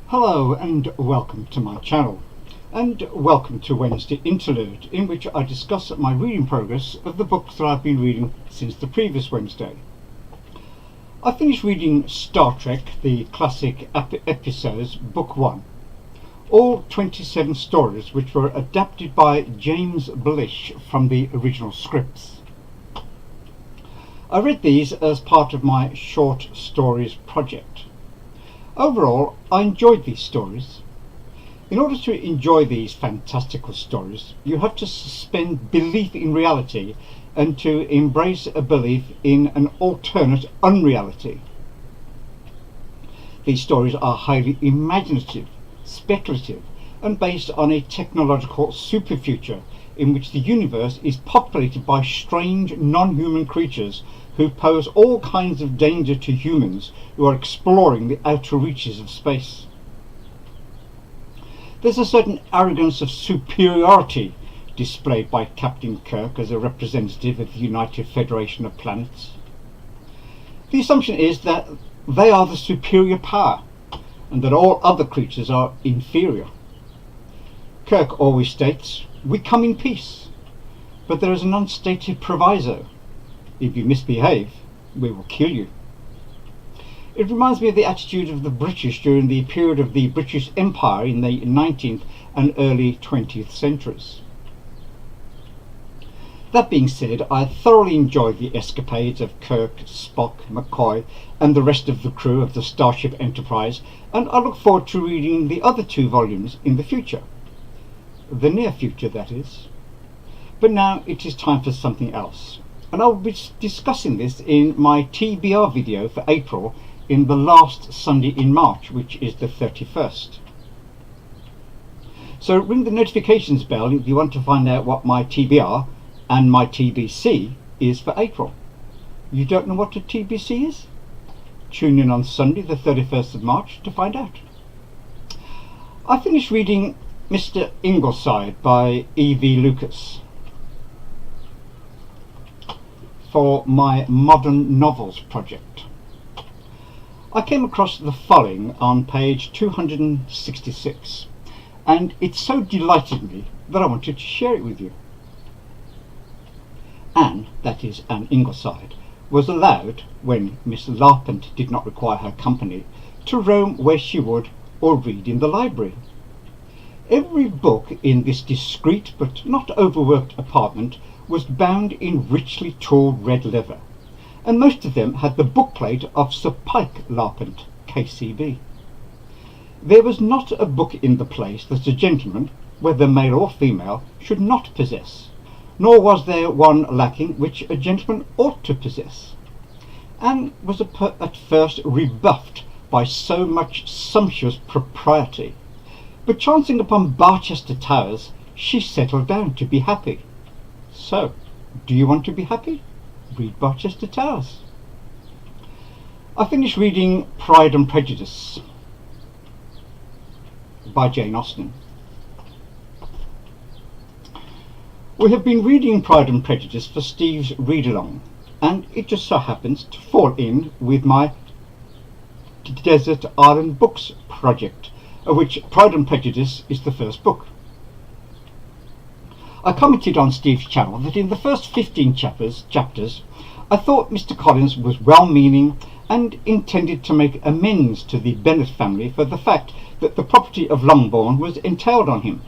Hello and welcome to my channel, and welcome to Wednesday Interlude, in which I discuss my reading progress of the books that I've been reading since the previous Wednesday. I finished reading Star Trek, the classic episodes, Book 1, all 27 stories which were adapted by James Blish from the original scripts. I read these as part of my short stories project. Overall, I enjoyed these stories. In order to enjoy these fantastical stories, you have to suspend belief in reality and to embrace a belief in an alternate unreality. These stories are highly imaginative, speculative, and based on a technological superfuture in which the universe is populated by strange non-human creatures who pose all kinds of danger to humans who are exploring the outer reaches of space. There's a certain arrogance of superiority displayed by Captain Kirk as a representative of the United Federation of Planets. The assumption is that they are the superior power and that all other creatures are inferior. Kirk always states, "We come in peace," but there is an unstated proviso: if you misbehave, we will kill you. It reminds me of the attitude of the British during the period of the British Empire in the 19th and early 20th centuries. That being said, I thoroughly enjoyed the escapades of Kirk, Spock, McCoy, and the rest of the crew of the Starship Enterprise, and I look forward to reading the other 2 volumes in the future. The near future, that is. But now it is time for something else, and I will be discussing this in my TBR video for April in the last Sunday in March, which is the 31st. So ring the notifications bell if you want to find out what my TBR and my TBC is for April. You don't know what a TBC is? Tune in on Sunday the 31st of March to find out. I finished reading Mr. Ingleside by E.V. Lucas for my modern novels project. I came across the following on page 266, and it so delighted me that I wanted to share it with you. Anne, that is Anne Ingleside, was allowed, when Miss Larpent did not require her company, to roam where she would or read in the library. Every book in this discreet but not overworked apartment was bound in richly tooled red leather, and most of them had the bookplate of Sir Pike Larpent, KCB. There was not a book in the place that a gentleman, whether male or female, should not possess, nor was there one lacking which a gentleman ought to possess. Anne was at first rebuffed by so much sumptuous propriety, but chancing upon Barchester Towers, she settled down to be happy. So, do you want to be happy? Read Barchester Towers. I finished reading Pride and Prejudice by Jane Austen. We have been reading Pride and Prejudice for Steve's read-along, and it just so happens to fall in with my Desert Island Books project, of which Pride and Prejudice is the first book. I commented on Steve's channel that in the first 15 chapters, I thought Mr. Collins was well-meaning and intended to make amends to the Bennet family for the fact that the property of Longbourn was entailed on him.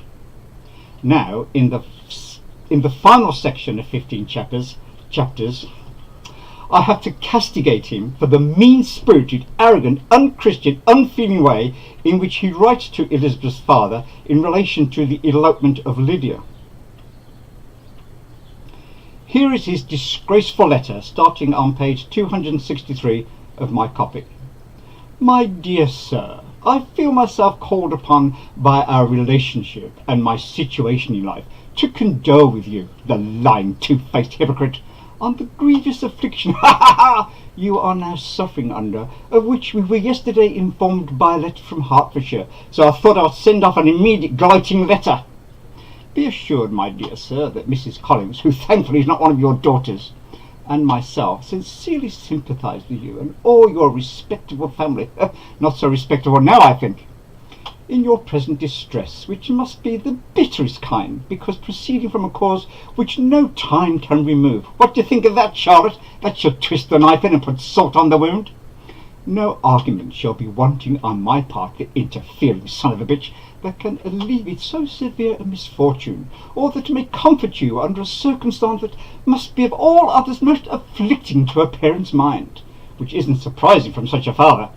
Now, in the final section of 15 chapters, I have to castigate him for the mean-spirited, arrogant, unchristian, unfeeling way in which he writes to Elizabeth's father in relation to the elopement of Lydia. Here is his disgraceful letter, starting on page 263 of my copy. My dear sir, I feel myself called upon by our relationship and my situation in life to condole with you, the lying, two-faced hypocrite, on the grievous affliction you are now suffering under, of which we were yesterday informed by a letter from Hertfordshire, so I thought I would send off an immediate blighting letter. Be assured, my dear sir, that Mrs. Collins, who thankfully is not one of your daughters, and myself sincerely sympathise with you and all your respectable family. Not so respectable now, I think. in your present distress, which must be the bitterest kind, because proceeding from a cause which no time can remove. What do you think of that, Charlotte? That shall twist the knife in and put salt on the wound. No argument shall be wanting on my part, the interfering son of a bitch, that can alleviate so severe a misfortune, or that may comfort you under a circumstance that must be of all others most afflicting to a parent's mind, which isn't surprising from such a father.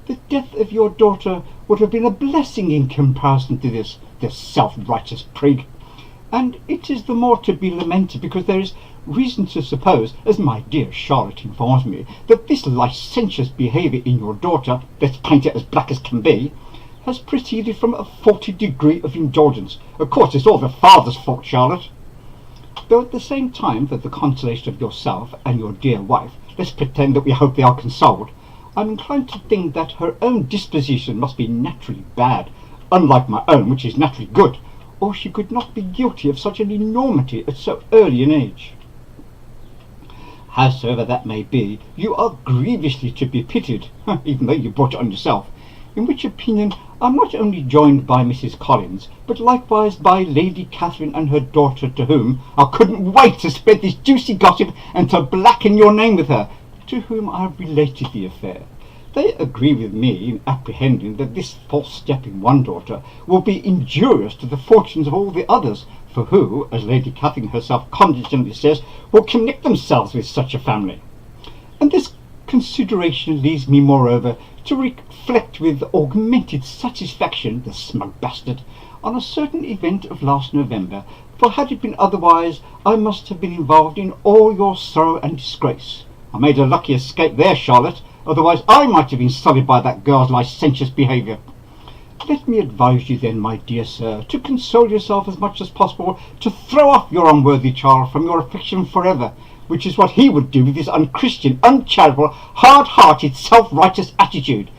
The death of your daughter would have been a blessing in comparison to this self-righteous prig, and it is the more to be lamented because there is reason to suppose, as my dear Charlotte informs me, that this licentious behaviour in your daughter, let's paint it as black as can be, has proceeded from a faulty degree of indulgence. Of course, it's all the father's fault, Charlotte. Though at the same time that the consolation of yourself and your dear wife, let's pretend that we hope they are consoled, I'm inclined to think that her own disposition must be naturally bad, unlike my own, which is naturally good, or she could not be guilty of such an enormity at so early an age. Howsoever that may be, you are grievously to be pitied, even though you brought it on yourself, in which opinion I'm not only joined by Mrs. Collins, but likewise by Lady Catherine and her daughter, to whom I couldn't wait to spread this juicy gossip and to blacken your name with her, to whom I have related the affair. They agree with me in apprehending that this false step in one daughter will be injurious to the fortunes of all the others, for who, as Lady Catherine herself condescendingly says, will connect themselves with such a family. And this consideration leads me, moreover, to reflect with augmented satisfaction, the smug bastard, on a certain event of last November, for had it been otherwise, I must have been involved in all your sorrow and disgrace. I made a lucky escape there, Charlotte, otherwise I might have been sullied by that girl's licentious behaviour. Let me advise you then, my dear sir, to console yourself as much as possible, to throw off your unworthy child from your affection forever, which is what he would do with his unchristian, uncharitable, hard-hearted, self-righteous attitude,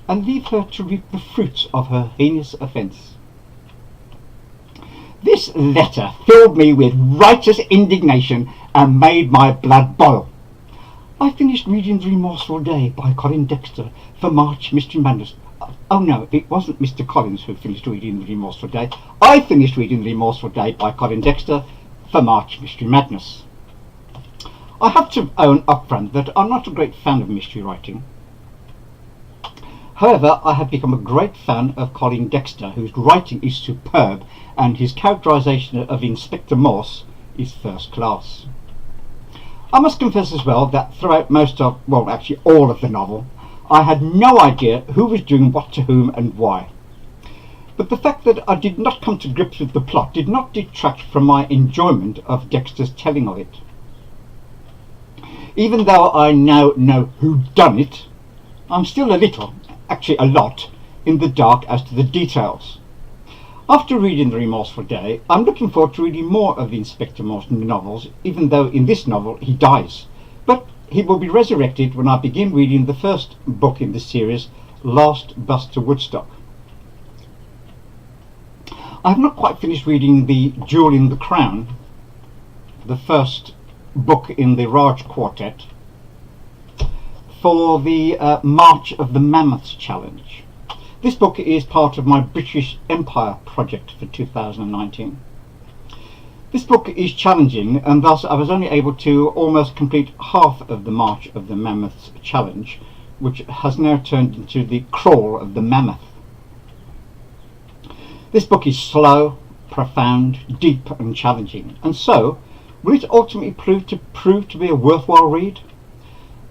and leave her to reap the fruits of her heinous offence. This letter filled me with righteous indignation and made my blood boil. I finished reading The Remorseful Day by Colin Dexter for March Mystery Madness. Oh no, it wasn't Mr. Collins who finished reading The Remorseful Day. I finished reading The Remorseful Day by Colin Dexter for March Mystery Madness. I have to own up front that I'm not a great fan of mystery writing. However, I have become a great fan of Colin Dexter, whose writing is superb and his characterisation of Inspector Morse is first class. I must confess as well that throughout most of, well actually all of the novel, I had no idea who was doing what to whom and why. But the fact that I did not come to grips with the plot did not detract from my enjoyment of Dexter's telling of it. Even though I now know who done it, I'm still a little, actually a lot, in the dark as to the details. After reading The Remorseful Day, I'm looking forward to reading more of the Inspector Morse novels, even though in this novel he dies. But he will be resurrected when I begin reading the first book in the series, Last Bus to Woodstock. I have not quite finished reading The Jewel in the Crown, the first book in the Raj Quartet, for the March of the Mammoths challenge. This book is part of my British Empire project for 2019. This book is challenging, and thus I was only able to almost complete half of the March of the Mammoths challenge, which has now turned into the Crawl of the Mammoth. This book is slow, profound, deep and challenging, and so will it ultimately prove to be a worthwhile read?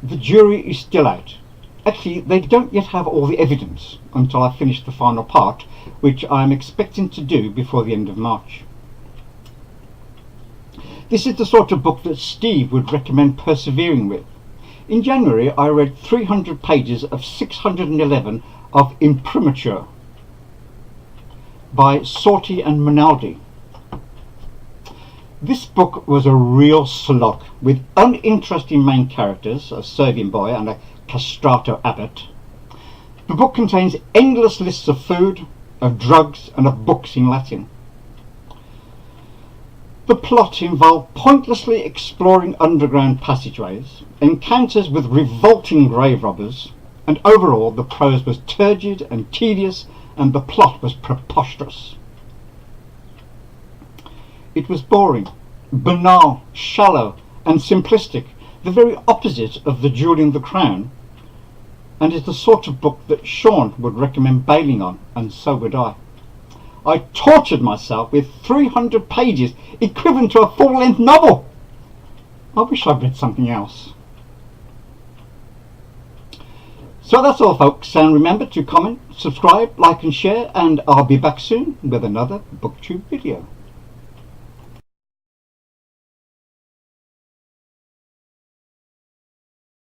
The jury is still out. Actually, they don't yet have all the evidence until I finish the final part, which I'm expecting to do before the end of March. This is the sort of book that Steve would recommend persevering with. In January, I read 300 pages of 611 of Imprimatur by Sorti and Monaldi. This book was a real slog, with uninteresting main characters, a serving boy and a castrato abbot. The book contains endless lists of food, of drugs and of books in Latin. The plot involved pointlessly exploring underground passageways, encounters with revolting grave robbers, and overall the prose was turgid and tedious and the plot was preposterous. It was boring, banal, shallow, and simplistic, the very opposite of The Jewel in the Crown, and is the sort of book that Sean would recommend bailing on, and so would I. I tortured myself with 300 pages, equivalent to a full-length novel. I wish I'd read something else. So that's all, folks, and remember to comment, subscribe, like and share, and I'll be back soon with another BookTube video.